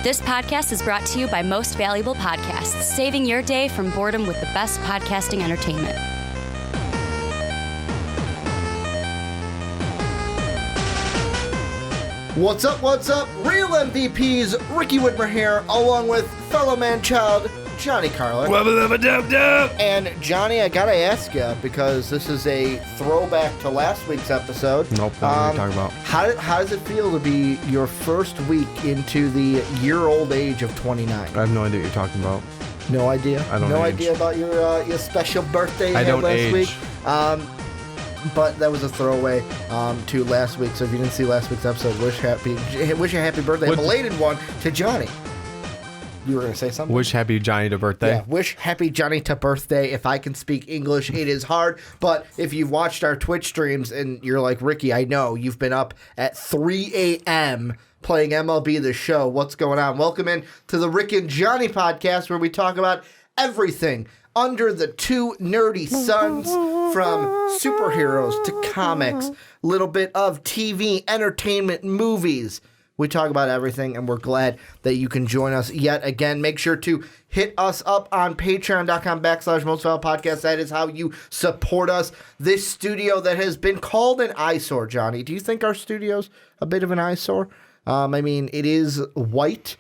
This podcast is brought to you by Most Valuable Podcasts, saving your day from boredom with the best podcasting entertainment. What's up, Real MVPs, Ricky Widmer here, along with fellow Manchild, Johnny Karlic. And Johnny, I gotta ask you, because this is a throwback to last week's episode. Nope, what are you talking about? How does it feel to be your first week into the year-old age of 29? I have no idea what you're talking about. No idea? I don't No age. idea about your special birthday you I had don't last age. week? But that was a throwaway to last week. So if you didn't see last week's episode, wish a happy birthday, a belated one, to Johnny. You were going to say something? Wish happy Johnny to birthday. Yeah, wish happy Johnny to birthday. If I can speak English, it is hard. But if you've watched our Twitch streams and you're like, Ricky, I know you've been up at 3 a.m. playing MLB The Show. What's going on? Welcome in to the Rick and Johnny podcast, where we talk about everything under the two nerdy suns, from superheroes to comics, little bit of TV, entertainment, movies. We talk about everything, and we're glad that you can join us yet again. Make sure to hit us up on patreon.com/mostvaluablepodcast. That is how you support us. This studio that has been called an eyesore, Johnny. Do you think our studio's a bit of an eyesore? I mean, it is white,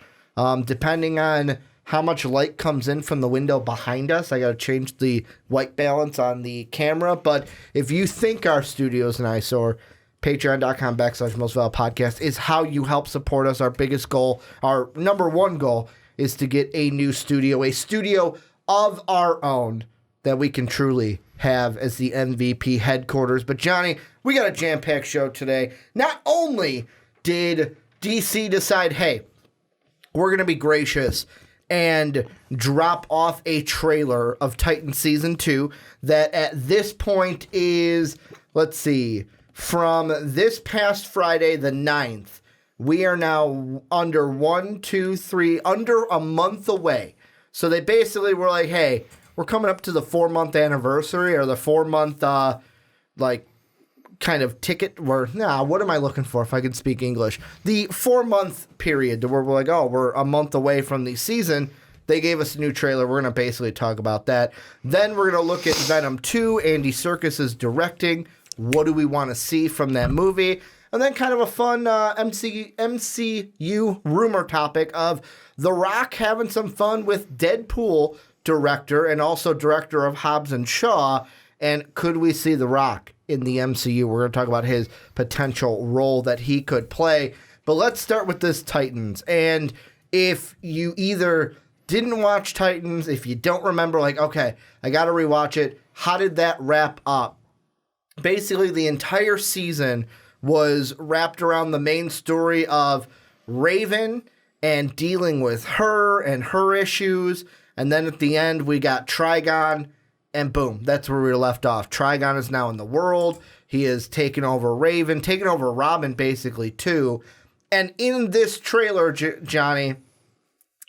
depending on how much light comes in from the window behind us. I got to change the white balance on the camera. But if you think our studio's an eyesore, patreon.com/mostvaluablepodcast is how you help support us. Our biggest goal, our number one goal, is to get a new studio, a studio of our own that we can truly have as the MVP headquarters. But Johnny, we got a jam-packed show today. Not only did DC decide, hey, we're going to be gracious and drop off a trailer of Titan Season 2 that at this point is, let's see, from this past Friday, the 9th, we are now under under a month away. So they basically were like, hey, we're coming up to the 4-month anniversary, or the 4-month, kind of ticket, or, what am I looking for if I can speak English? The 4-month period to where we're like, oh, we're a month away from the season. They gave us a new trailer. We're going to basically talk about that. Then we're going to look at Venom 2. Andy Serkis is directing. What do we want to see from that movie? And then kind of a fun MCU rumor topic of The Rock having some fun with Deadpool director and also director of Hobbs and Shaw. And could we see The Rock in the MCU? We're going to talk about his potential role that he could play. But let's start with this Titans. And if you either didn't watch Titans, if you don't remember, like, okay, I got to rewatch it. How did that wrap up? Basically, the entire season was wrapped around the main story of Raven and dealing with her and her issues. And then at the end, we got Trigon. And boom, that's where we were left off. Trigon is now in the world. He has taken over Raven, taken over Robin, basically, too. And in this trailer, Johnny,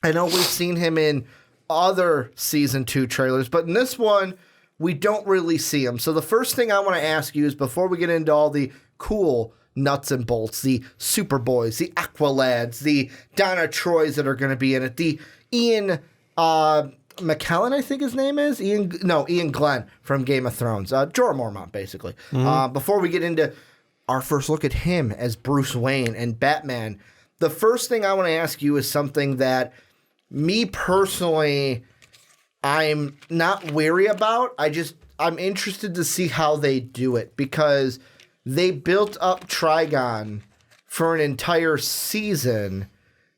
I know we've seen him in other Season 2 trailers, but in this one, we don't really see him. So the first thing I want to ask you is, before we get into all the cool nuts and bolts, the Superboys, the Aqualads, the Donna Troys that are going to be in it, the Ian McKellen, I think his name is. Ian Glenn from Game of Thrones. Jorah Mormont, basically. Mm-hmm. Before we get into our first look at him as Bruce Wayne and Batman, the first thing I want to ask you is something that me personally, I'm not wary about. I'm interested to see how they do it, because they built up Trigon for an entire season.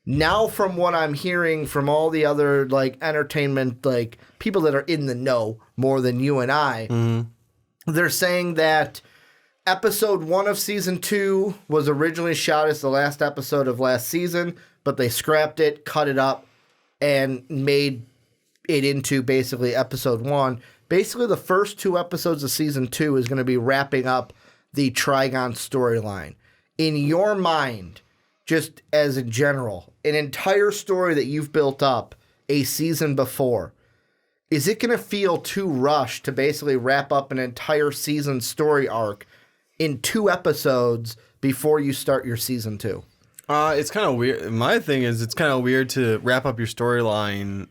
Now, from what I'm hearing from all the other entertainment people that are in the know more than you and I, they're saying that episode 1 of season 2 was originally shot as the last episode of last season, but they scrapped it, cut it up, and made it into basically episode 1. Basically, the first 2 episodes of season 2 is going to be wrapping up the Trigon storyline. In your mind, just as in general, an entire story that you've built up a season before, is it going to feel too rushed to basically wrap up an entire season story arc in 2 episodes before you start your season 2? It's kind of weird. My thing is, it's kind of weird to wrap up your storyline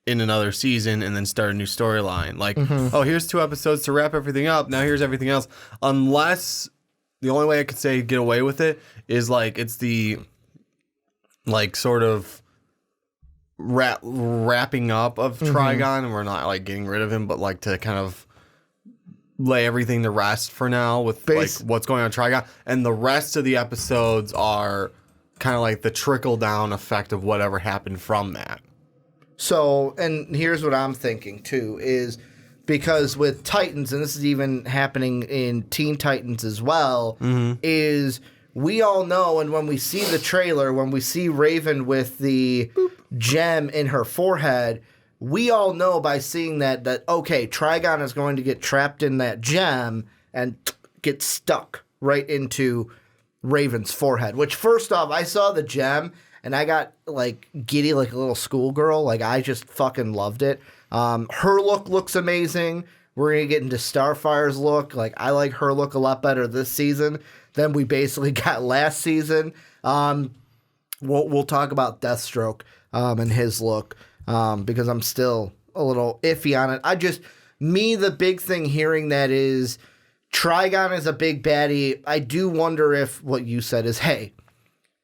in another season and then start a new storyline. Like, oh, here's 2 episodes to wrap everything up. Now here's everything else. Unless the only way I could say get away with it is like it's the like sort of wrapping up of Trigon, and we're not like getting rid of him, but like to kind of lay everything to rest for now with like what's going on in Trigon, and the rest of the episodes are kind of like the trickle down effect of whatever happened from that. So, and here's what I'm thinking too, is because with Titans, and this is even happening in Teen Titans as well, is we all know, and when we see the trailer, when we see Raven with the gem in her forehead, we all know by seeing that, okay, Trigon is going to get trapped in that gem and get stuck right into Raven's forehead. Which, first off, I saw the gem and I got like giddy like a little schoolgirl. Like, I just fucking loved it. Her look looks amazing. We're going to get into Starfire's look. Like, I like her look a lot better this season than we basically got last season. We'll talk about Deathstroke and his look because I'm still a little iffy on it. The big thing hearing that is Trigon is a big baddie. I do wonder if what you said is, hey,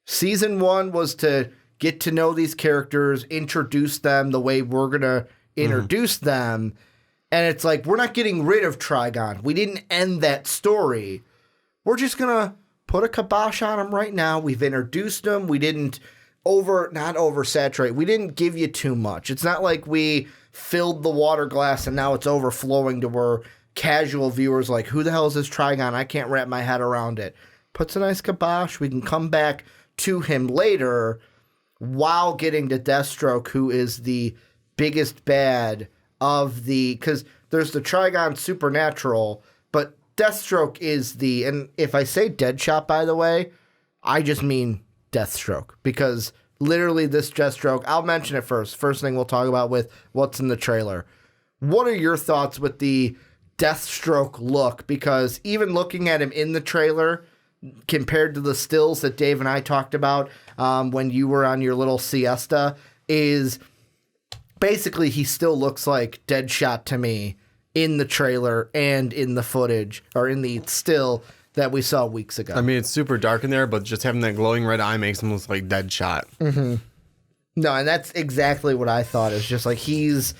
Season 1 was to get to know these characters, introduce them the way we're going to introduce them. And it's like, we're not getting rid of Trigon. We didn't end that story. We're just going to put a kibosh on him right now. We've introduced him. We didn't not oversaturate. We didn't give you too much. It's not like we filled the water glass and now it's overflowing to where casual viewers like, who the hell is this Trigon? I can't wrap my head around it. Puts a nice kibosh. We can come back to him later while getting to Deathstroke, who is the biggest bad of the... Because there's the Trigon Supernatural, but Deathstroke is the... And if I say Deadshot, by the way, I just mean Deathstroke. Because literally this Deathstroke... I'll mention it first. First thing we'll talk about with what's in the trailer. What are your thoughts with the Deathstroke look? Because even looking at him in the trailer... compared to the stills that Dave and I talked about when you were on your little siesta, is basically he still looks like Deadshot to me in the trailer and in the footage, or in the still that we saw weeks ago. I mean, it's super dark in there, but just having that glowing red eye makes him look like Deadshot. No, and that's exactly what I thought. It's just like is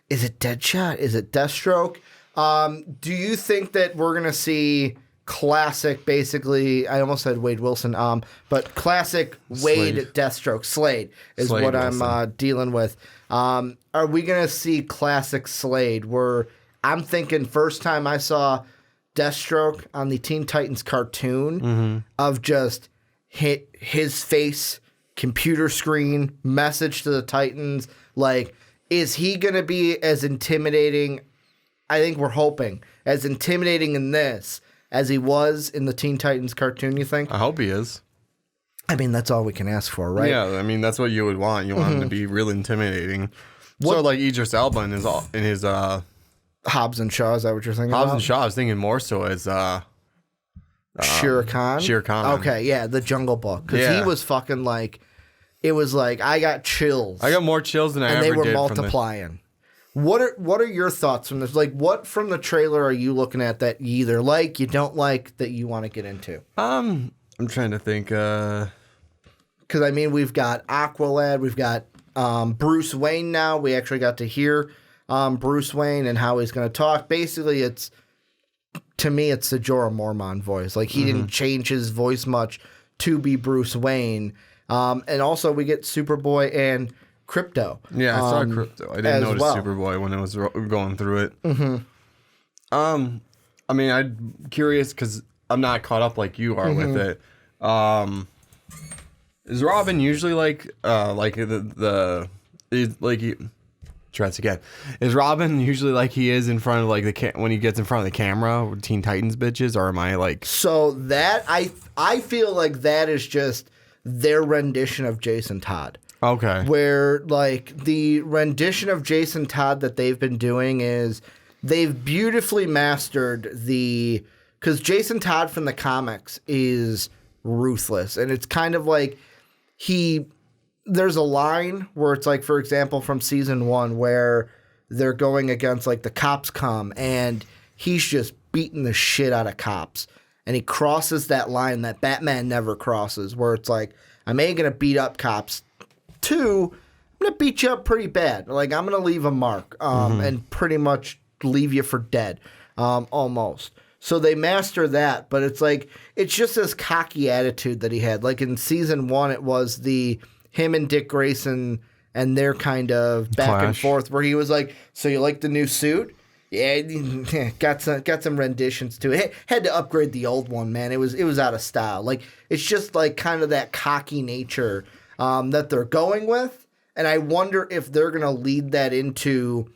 it Deadshot? Is it Deathstroke? Do you think that we're going to see... classic, basically, I almost said Wade Wilson, but classic Wade Deathstroke, Slade is Slade what Wilson. I'm dealing with. Are we going to see classic Slade where I'm thinking first time I saw Deathstroke on the Teen Titans cartoon of just hit his face, computer screen, message to the Titans, like, is he going to be as intimidating, I think we're hoping, as intimidating in this as he was in the Teen Titans cartoon, you think? I hope he is. I mean, that's all we can ask for, right? Yeah, I mean, that's what you would want. You want him to be real intimidating. So, like, Idris Elba in his Hobbs and Shaw, is that what you're thinking Hobbs about? and Shaw, I was thinking more so as... Shere Khan? Shere Khan. Okay, yeah, the Jungle Book. Because he was fucking like... It was like, I got chills. I got more chills than I ever did. And they were multiplying. What are your thoughts from this? Like, what from the trailer are you looking at that you either like, you don't like, that you want to get into? I'm trying to think. Because, I mean, we've got Aqualad, we've got Bruce Wayne now. We actually got to hear Bruce Wayne and how he's going to talk. Basically, to me, it's the Jorah Mormont voice. Like, he didn't change his voice much to be Bruce Wayne. And also, we get Superboy and... Crypto. Yeah, I saw Crypto. I didn't notice Superboy when I was going through it. I mean, I'm curious because I'm not caught up like you are with it. Is Robin usually like Is Robin usually like he is in front of like when he gets in front of the camera with Teen Titans bitches, or am I like? So that I feel like that is just their rendition of Jason Todd. Okay. Where, like, the rendition of Jason Todd that they've been doing is they've beautifully mastered because Jason Todd from the comics is ruthless. And it's kind of like there's a line where it's like, for example, from season 1 where they're going against like the cops come and he's just beating the shit out of cops. And he crosses that line that Batman never crosses, where it's like, I'm A, going to beat up cops. 2, I'm going to beat you up pretty bad. Like, I'm going to leave a mark and pretty much leave you for dead, almost. So they master that, but it's like, it's just this cocky attitude that he had. Like in season 1, it was him and Dick Grayson and their kind of back and forth where he was like, so you like the new suit? Yeah, got some renditions to it. Had to upgrade the old one, man. It was out of style. Like, it's just like kind of that cocky nature that they're going with. And I wonder if they're going to lead that into,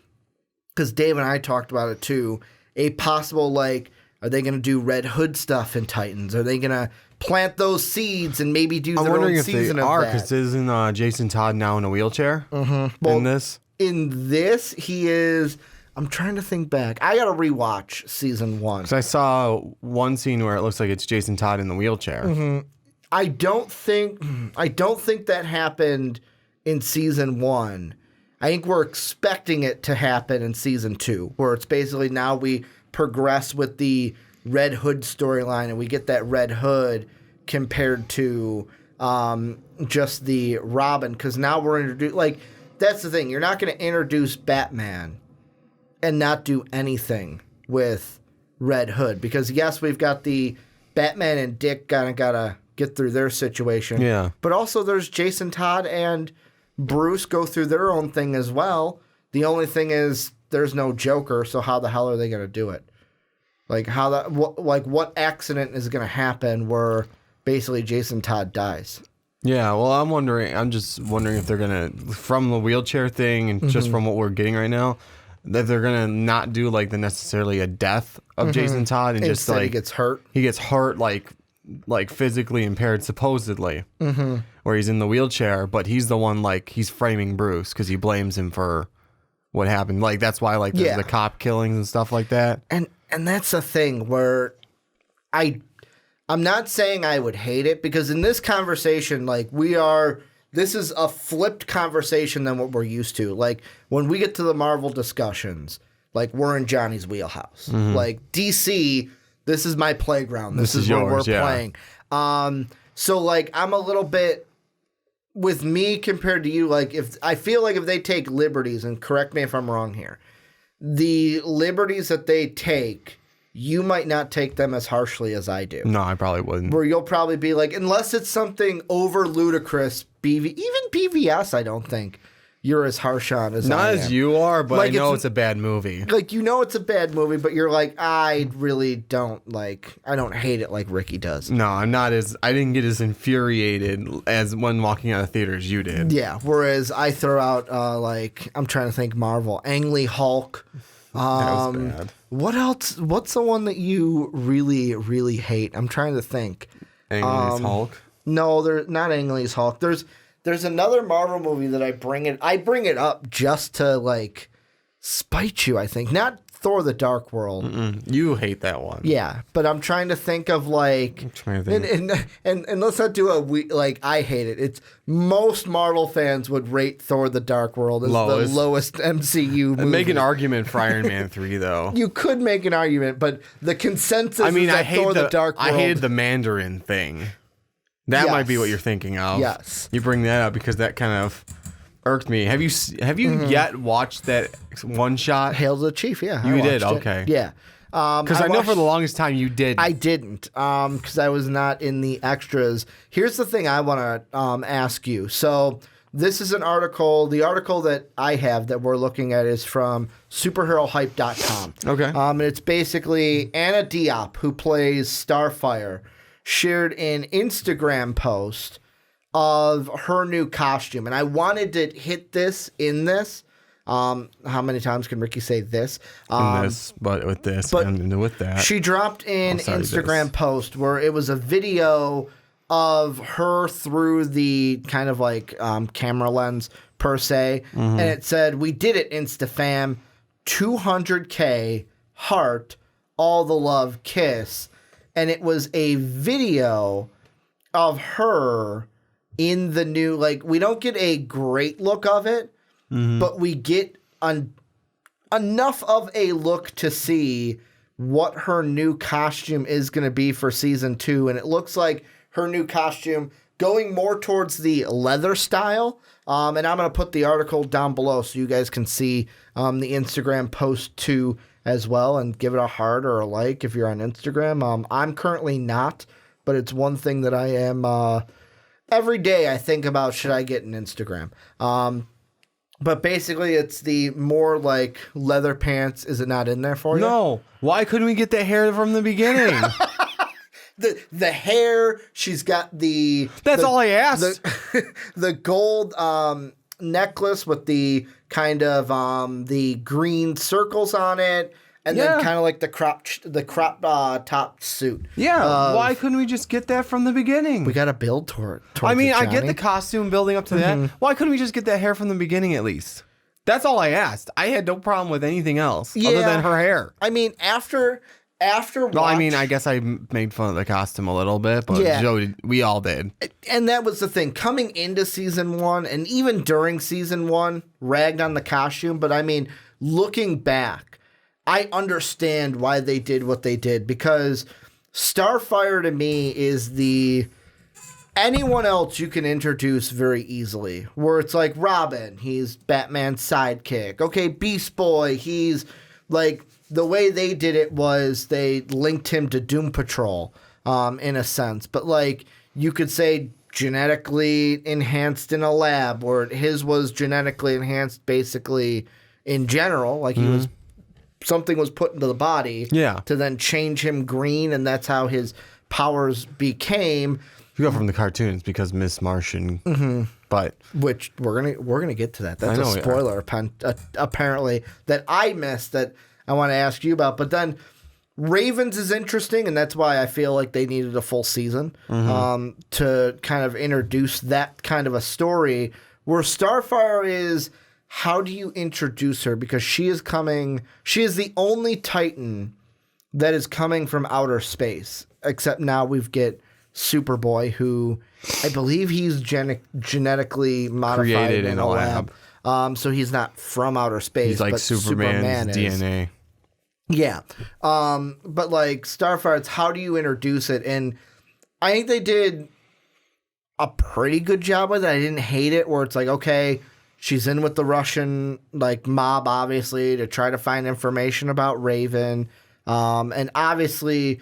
because Dave and I talked about it too, a possible, like, are they going to do Red Hood stuff in Titans? Are they going to plant those seeds and maybe do their own season of that? I'm wondering if they are, because isn't Jason Todd now in a wheelchair well, in this? In this, he is... I'm trying to think back. I got to rewatch season 1. Because I saw one scene where it looks like it's Jason Todd in the wheelchair. I don't think that happened in season 1. I think we're expecting it to happen in season 2, where it's basically now we progress with the Red Hood storyline and we get that Red Hood compared to just the Robin. Because now we're introduced. Like, that's the thing. You're not going to introduce Batman and not do anything with Red Hood. Because, yes, we've got the Batman and Dick kind of got to get through their situation. Yeah. But also there's Jason Todd and Bruce go through their own thing as well. The only thing is there's no Joker, so how the hell are they going to do it? Like, what accident is going to happen where basically Jason Todd dies? Yeah, well, I'm just wondering if they're going to, from the wheelchair thing and just from what we're getting right now, that they're gonna not do like the necessarily a death of Jason Todd and just like he gets hurt. He gets hurt like physically impaired supposedly, where he's in the wheelchair, but he's the one like he's framing Bruce because he blames him for what happened. Like that's why like there's the cop killings and stuff like that. And that's the thing where I'm not saying I would hate it, because in this conversation like this is a flipped conversation than what we're used to. Like, when we get to the Marvel discussions, like, we're in Johnny's wheelhouse. Like, DC, this is my playground. This is where we're playing. So, like, I'm a little bit, with me compared to you, like, I feel like if they take liberties, and correct me if I'm wrong here, the liberties that they take, you might not take them as harshly as I do. No, I probably wouldn't. Where you'll probably be like, unless it's something over ludicrous, even BVS, I don't think you're as harsh on as I am. Not as you are, but like, I know it's a bad movie. Like, you know it's a bad movie, but you're like, I really don't like, I don't hate it like Ricky does. No, I didn't get as infuriated as when walking out of theater as you did. Yeah, whereas I throw out, like, I'm trying to think Marvel, Ang Lee Hulk. That was bad. What else? What's the one that you really, really hate? I'm trying to think. Ang Lee's Hulk? No, there's not Ang Lee's Hulk. There's another Marvel movie that I bring it up just to like spite you, I think. Not Thor: The Dark World. You hate that one. Yeah, but I'm trying to think of like, and let's not do like I hate it. It's most Marvel fans would rate Thor: The Dark World as the lowest MCU movie. Make an argument for Iron Man 3 though. You could make an argument, but the consensus is that Thor: The Dark World. I hated the Mandarin thing. That might be what you're thinking of. Yes. You bring that up because that kind of irked me. Have you yet watched that one shot? Hail to the Chief, yeah. You did? Okay. Yeah. Because I know for the longest time you did. I didn't, because I was not in the extras. Here's the thing I want to ask you. So this is an article. The article that I have that we're looking at is from superherohype.com. Okay. And it's basically Anna Diop, who plays Starfire, shared an Instagram post of her new costume. And I wanted to hit this in this. How many times can Ricky say this? But with this, and with that. She dropped an Instagram post where it was a video of her through the kind of like camera lens per se. And it said, "We did it, InstaFam. 200K, heart, all the love, kiss." And it was a video of her in the new, like, we don't get a great look of it, but we get enough of a look to see what her new costume is going to be for season 2. And it looks like her new costume going more towards the leather style. And I'm going to put the article down below so you guys can see the Instagram post too as well, and give it a heart or a like if you're on Instagram. I'm currently not, but it's one thing that I am every day I think about, should I get an Instagram? But basically it's the more like leather pants. Is it not in there for you? No. Why couldn't we get that hair from the beginning? The hair, she's got That's all I asked. The gold necklace with the kind of the green circles on it, and then kind of like the crop top suit. Yeah, why couldn't we just get that from the beginning? We got to build towards I mean, it, I get the costume building up to that. Why couldn't we just get that hair from the beginning at least? That's all I asked. I had no problem with anything else other than her hair. I mean, after well, I mean, I guess I made fun of the costume a little bit, but we all did. And that was the thing. Coming into season 1, and even during season 1, ragged on the costume. But I mean, looking back, I understand why they did what they did, because Starfire to me is anyone else you can introduce very easily, where it's like Robin, he's Batman's sidekick. Okay, Beast Boy, he's like, the way they did it was they linked him to Doom Patrol, in a sense. But like, you could say genetically enhanced in a lab, or his was genetically enhanced basically in general. Like something was put into the body to then change him green, and that's how his powers became. You go from the cartoons because Miss Martian, but which we're gonna get to that. That's a spoiler apparently that I missed, that I want to ask you about. But then Ravens is interesting, and that's why I feel like they needed a full season to kind of introduce that kind of a story. Where Starfire is, how do you introduce her? Because she is the only Titan that is coming from outer space, except now we've get Superboy, who I believe he's genetically modified created in a lab. So he's not from outer space. He's like but Superman's DNA. Yeah. But like Starfire, it's how do you introduce it? And I think they did a pretty good job with it. I didn't hate it, where it's like, okay, she's in with the Russian like mob, obviously, to try to find information about Raven. And obviously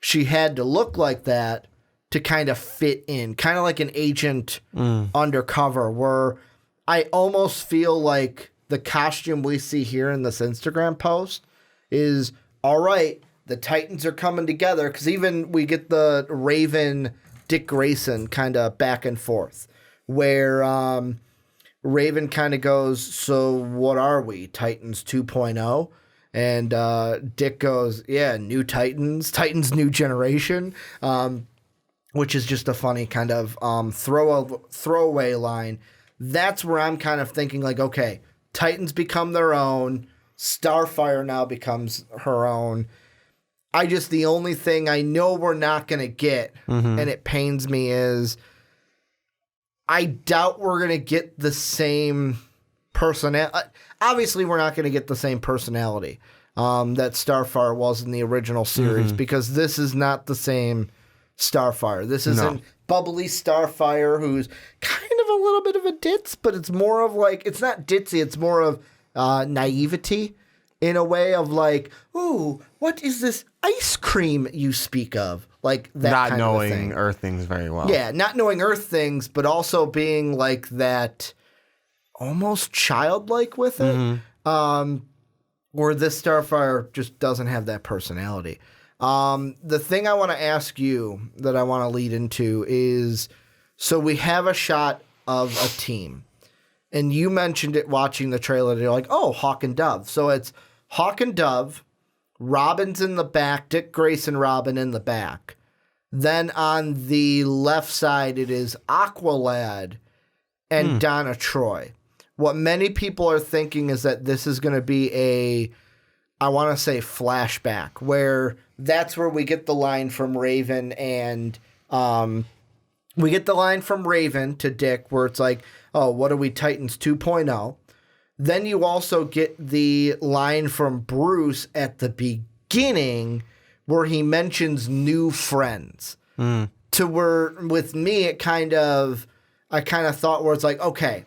she had to look like that to kind of fit in, kind of like an agent undercover, where I almost feel like the costume we see here in this Instagram post is, all right, the Titans are coming together, because even we get the Raven Dick Grayson kind of back and forth, where Raven kind of goes, so what are we, Titans 2.0? And Dick goes, yeah, new Titans new generation, which is just a funny kind of throwaway line. That's where I'm kind of thinking like, okay, Titans become their own. Starfire now becomes her own. The only thing I know we're not going to get, and it pains me, is I doubt we're going to get the same personality. Obviously, we're not going to get the same personality that Starfire was in the original series, because this is not the same Starfire. This isn't bubbly Starfire, who's kind of a little bit of a ditz, but it's more of like, it's not ditzy, it's more of naivety in a way of like, ooh, what is this ice cream you speak of? Like that not kind of a thing. knowing Earth things very well. Yeah, not knowing Earth things, but also being like that almost childlike with it. Where this Starfire just doesn't have that personality. The thing I want to ask you that I want to lead into is, so we have a shot of a team, and you mentioned it watching the trailer. You're like, oh, Hawk and Dove. So it's Hawk and Dove, Robin's in the back, Dick Grayson Robin in the back. Then on the left side, it is Aqualad and Donna Troy. What many people are thinking is that this is going to be I want to say flashback, where that's where we get the line from Raven and we get the line from Raven to Dick where it's like, oh, what are we, Titans 2.0? Then you also get the line from Bruce at the beginning where he mentions new friends. To where, with me, I kind of thought where it's like, okay,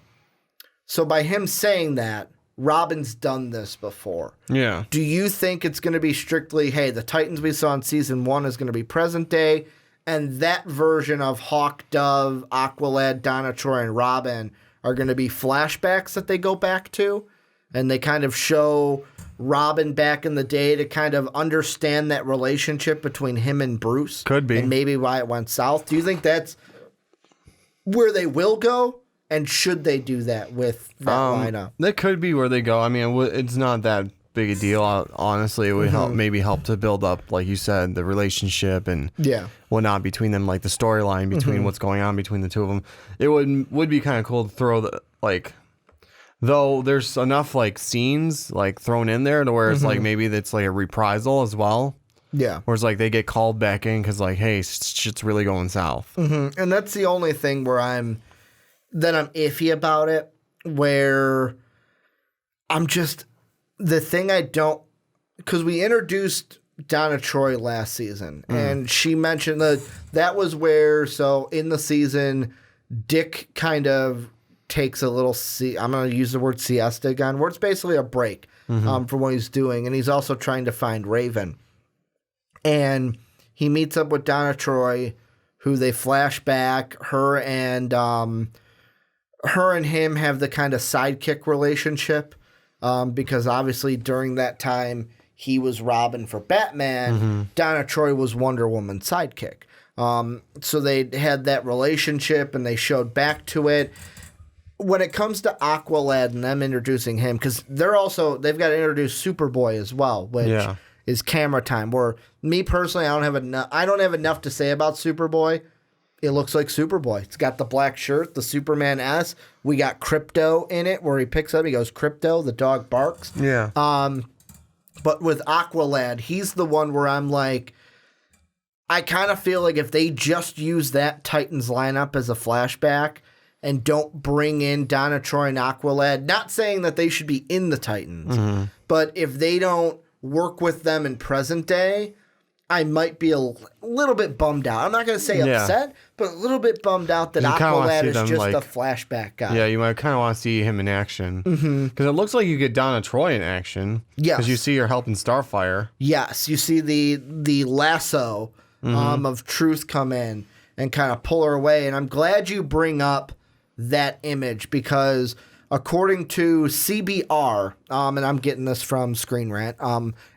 so by him saying that, Robin's done this before. Yeah. Do you think it's going to be strictly, hey, the Titans we saw in season 1 is going to be present day, and that version of Hawk, Dove, Aqualad, Donna, Troy, and Robin are going to be flashbacks that they go back to? And they kind of show Robin back in the day to kind of understand that relationship between him and Bruce. Could be. And maybe why it went south. Do you think that's where they will go? And should they do that with that lineup? That could be where they go. I mean, it's not that big a deal. Honestly, it would help to build up, like you said, the relationship and whatnot between them, like the storyline between what's going on between the two of them. It would be kind of cool to throw the, like, though there's enough like scenes like thrown in there to where it's like maybe it's like a reprisal as well. Yeah. Where it's like they get called back in because like, hey, shit's really going south. And that's the only thing where I'm iffy about it, where I'm just, the thing I don't, because we introduced Donna Troy last season, and she mentioned that was where, so in the season, Dick kind of takes a little, I'm going to use the word siesta again, where it's basically a break from what he's doing, and he's also trying to find Raven. And he meets up with Donna Troy, who they flash back, her and him have the kind of sidekick relationship, because obviously during that time he was Robin for Batman. Donna Troy was Wonder Woman's sidekick. So they had that relationship and they showed back to it. When it comes to Aqualad and them introducing him, because they've got to introduce Superboy as well, which is camera time. Where me personally, I don't have enough to say about Superboy. It looks like Superboy. It's got the black shirt, the Superman S. We got Crypto in it, where he picks up, he goes, Crypto, the dog barks. Yeah. But with Aqualad, he's the one where I'm like, I kind of feel like if they just use that Titans lineup as a flashback and don't bring in Donna Troy and Aqualad, not saying that they should be in the Titans, but if they don't work with them in present day, I might be a little bit bummed out. I'm not going to say upset, but a little bit bummed out that Aqualad is just a flashback guy. Yeah, you might kind of want to see him in action. Because it looks like you get Donna Troy in action. Yes. Because you see her helping Starfire. Yes, you see the lasso of truth come in and kind of pull her away. And I'm glad you bring up that image, because according to CBR, and I'm getting this from Screen Rant,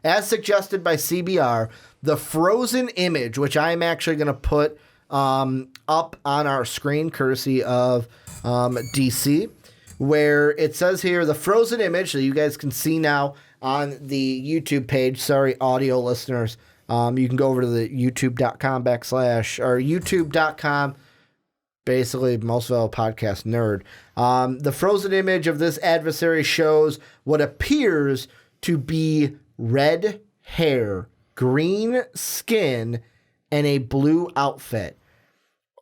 as suggested by CBR, the frozen image, which I'm actually going to put up on our screen, courtesy of DC, where it says here, the frozen image that you guys can see now on the YouTube page. Sorry, audio listeners. You can go over to the youtube.com / or youtube.com, basically Mosville Podcast Nerd. The frozen image of this adversary shows what appears to be red hair, green skin, and a blue outfit,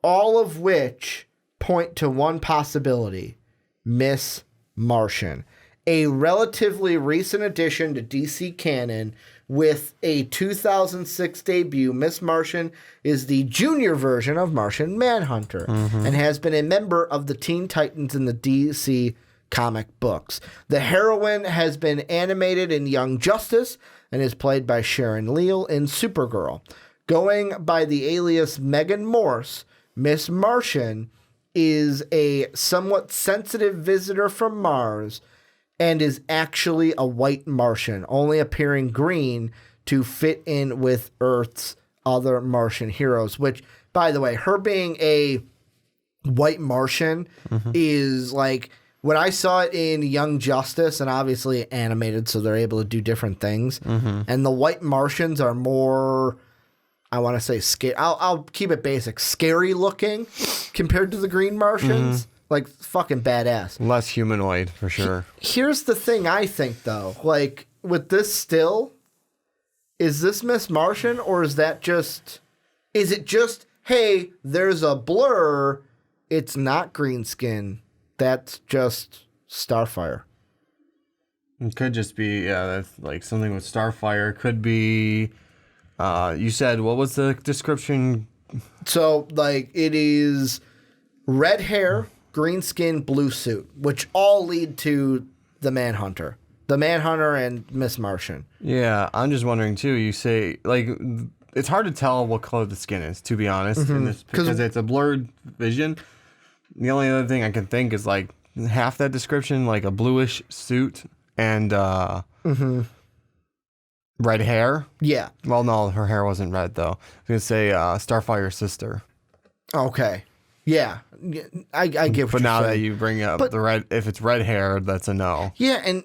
all of which point to one possibility: Miss Martian. A relatively recent addition to DC canon with a 2006 debut. Miss Martian is the junior version of Martian Manhunter and has been a member of the Teen Titans in the DC comic books. The heroine has been animated in Young Justice and is played by Sharon Leal in Supergirl. Going by the alias Megan Morse, Miss Martian is a somewhat sensitive visitor from Mars and is actually a white Martian, only appearing green to fit in with Earth's other Martian heroes, which, by the way, her being a white Martian is like, when I saw it in Young Justice, and obviously animated, so they're able to do different things, and the white Martians are more, I want to say, scary. I'll keep it basic, scary looking compared to the green Martians. Like, fucking badass. Less humanoid, for sure. Here's the thing I think, though. Like, with this still, is this Miss Martian, or is that just... Is it just hey, there's a blur. It's not Greenskin. That's just Starfire. It could just be, that's like something with Starfire. Could be, you said, what was the description? So, like, it is red hair, green skin, blue suit, which all lead to the Manhunter. The Manhunter and Miss Martian. Yeah, I'm just wondering, too. You say, like, it's hard to tell what color the skin is, to be honest, in this, because it's a blurred vision. The only other thing I can think is, like, half that description, like a bluish suit and red hair. Yeah. Well, no, her hair wasn't red, though. I was going to say Starfire's sister. Okay. Yeah. I get what you're saying. But now that you bring up the red, if it's red hair, that's a no. Yeah, and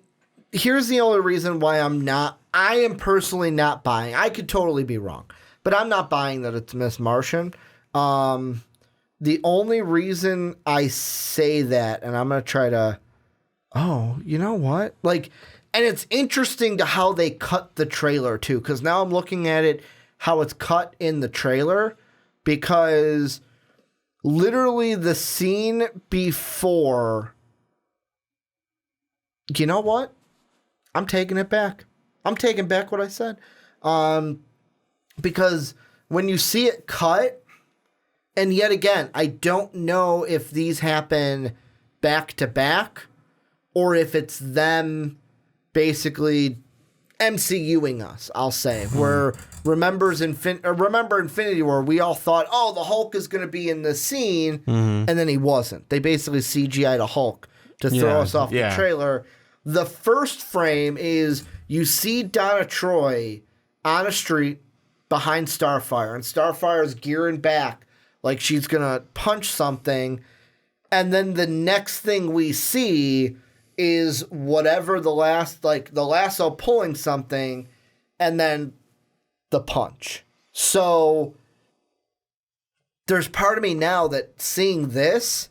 here's the only reason why I am personally not buying. I could totally be wrong, but I'm not buying that it's Miss Martian. The only reason I say that, and I'm going to try to, you know what? Like, and it's interesting to how they cut the trailer too, because now I'm looking at it, how it's cut in the trailer, because literally the scene before, you know what? I'm taking it back. I'm taking back what I said. Because when you see it cut, and yet again, I don't know if these happen back to back or if it's them basically MCUing us, I'll say. Where remember Infinity War, we all thought, oh, the Hulk is going to be in the scene, and then he wasn't. They basically CGI'd a Hulk to throw us off the trailer. The first frame is you see Donna Troy on a street behind Starfire, and Starfire's gearing back like she's going to punch something. And then the next thing we see is whatever the lasso pulling something, and then the punch. So there's part of me now that seeing this,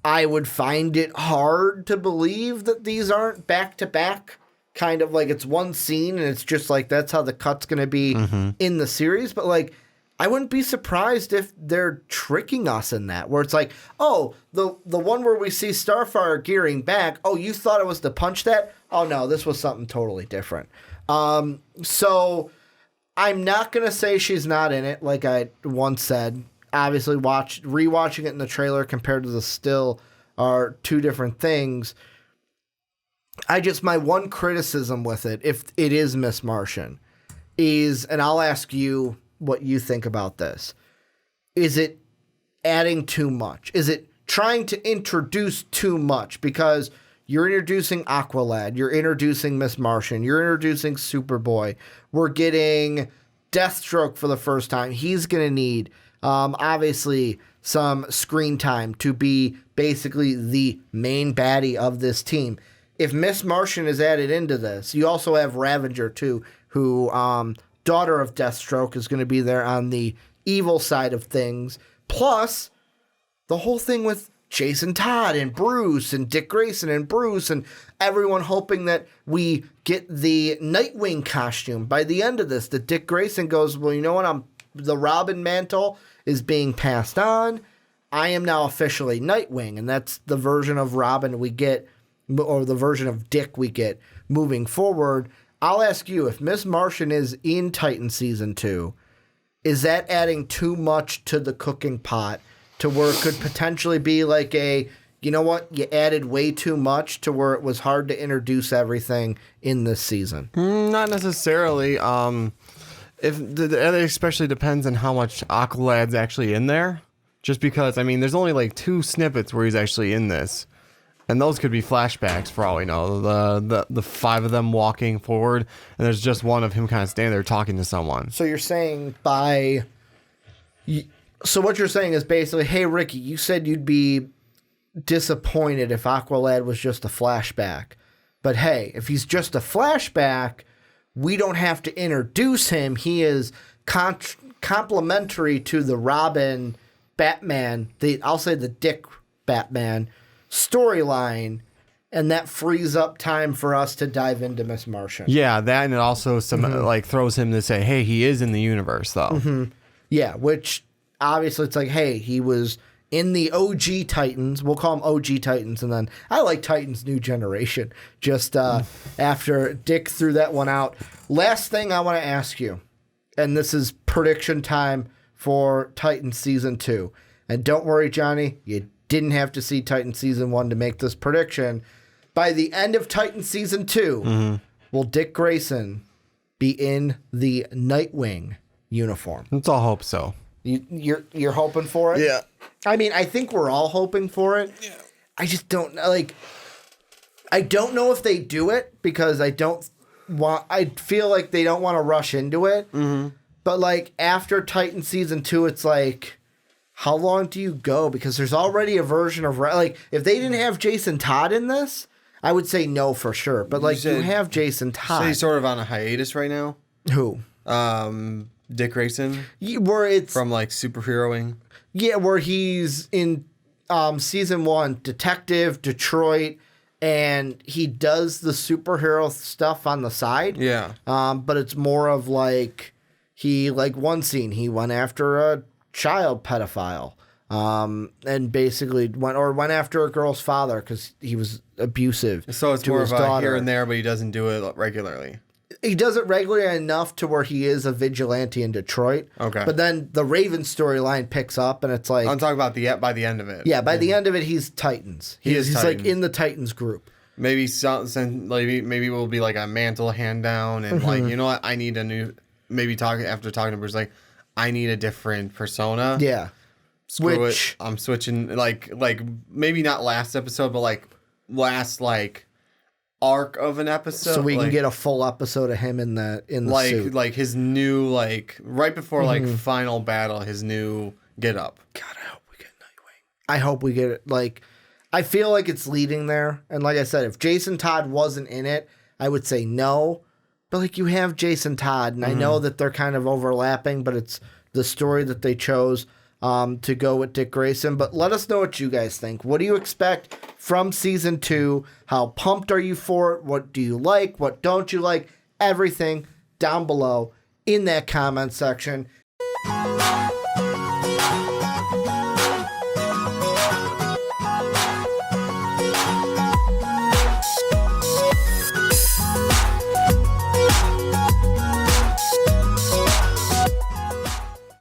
I would find it hard to believe that these aren't back to back, kind of like it's one scene and it's just like that's how the cut's going to be in the series. But like, I wouldn't be surprised if they're tricking us in that, where it's like, oh, the one where we see Starfire gearing back, oh, you thought it was to punch that? Oh, no, this was something totally different. So I'm not going to say she's not in it, like I once said. Obviously, rewatching it in the trailer compared to the still are two different things. My one criticism with it, if it is Miss Martian, is, and I'll ask you what you think about this. Is it adding too much? Is it trying to introduce too much? Because you're introducing Aqualad, you're introducing Miss Martian, you're introducing Superboy. We're getting Deathstroke for the first time. He's going to need, obviously, some screen time to be basically the main baddie of this team. If Miss Martian is added into this, you also have Ravager, too, who, daughter of Deathstroke, is going to be there on the evil side of things. Plus, the whole thing with Jason Todd and Bruce and Dick Grayson and Bruce and everyone hoping that we get the Nightwing costume by the end of this. That Dick Grayson goes, well, you know what? The Robin mantle is being passed on. I am now officially Nightwing, and that's the version of Robin we get, or the version of Dick we get moving forward. I'll ask you, if Miss Martian is in Titan Season 2, is that adding too much to the cooking pot to where it could potentially be like you know what, you added way too much to where it was hard to introduce everything in this season? Not necessarily. It especially depends on how much Aqualad's actually in there. Just because, I mean, there's only like 2 snippets where he's actually in this. And those could be flashbacks for all we know. The 5 of them walking forward, and there's just one of him kind of standing there talking to someone. So you're saying so what you're saying is basically, hey, Ricky, you said you'd be disappointed if Aqualad was just a flashback. But hey, if he's just a flashback, we don't have to introduce him. He is complementary to the Robin Batman, I'll say the Dick Batman storyline, and that frees up time for us to dive into Miss Martian. Yeah, that, and it also throws him to say, hey, he is in the universe, though. Yeah, which obviously it's like, hey, he was in the OG Titans. We'll call them OG Titans. And then I like Titans New Generation just after Dick threw that one out. Last thing I want to ask you, and this is prediction time for Titans Season 2. And don't worry, Johnny, you didn't have to see Titans Season 1 to make this prediction. By the end of Titans Season 2, will Dick Grayson be in the Nightwing uniform? Let's all hope so. You're hoping for it? Yeah. I mean, I think we're all hoping for it. Yeah. I just don't like. I don't know if they do it because I feel like they don't want to rush into it. Mm-hmm. But like after Titan Season 2, it's like, how long do you go? Because there's already a version of like if they didn't have Jason Todd in this, I would say no for sure. But like you have Jason Todd. So he's sort of on a hiatus right now. Who? Dick Grayson. Where it's from like superheroing. Yeah, where he's in Season 1, Detective, Detroit, and he does the superhero stuff on the side. Yeah. But it's more of like one scene he went after a child pedophile. And basically went after a girl's father because he was abusive. So it's more of a here and there, but he doesn't do it regularly. He does it regularly enough to where he is a vigilante in Detroit. Okay. But then the Raven storyline picks up, and it's like... I'm talking about by the end of it. Yeah, by the end of it, he's Titans. He's Titan. Like in the Titans group. Maybe we'll be like a mantle hand down, and like, you know what? I need a new... Maybe after talking to Bruce, like, I need a different persona. Yeah. Screw it. I'm switching, like maybe not last episode, but like last arc of an episode, so we can get a full episode of him in the suit. Like his new right before final battle, his new get up. God, I hope we get Nightwing. I hope we get it. I feel like it's leading there, and like I said, if Jason Todd wasn't in it, I would say no. But you have Jason Todd, and I know that they're kind of overlapping, but it's the story that they chose to go with Dick Grayson. But let us know what you guys think. What do you expect from Season 2? How pumped are you for it? What do you like? What don't you like? Everything down below in that comment section.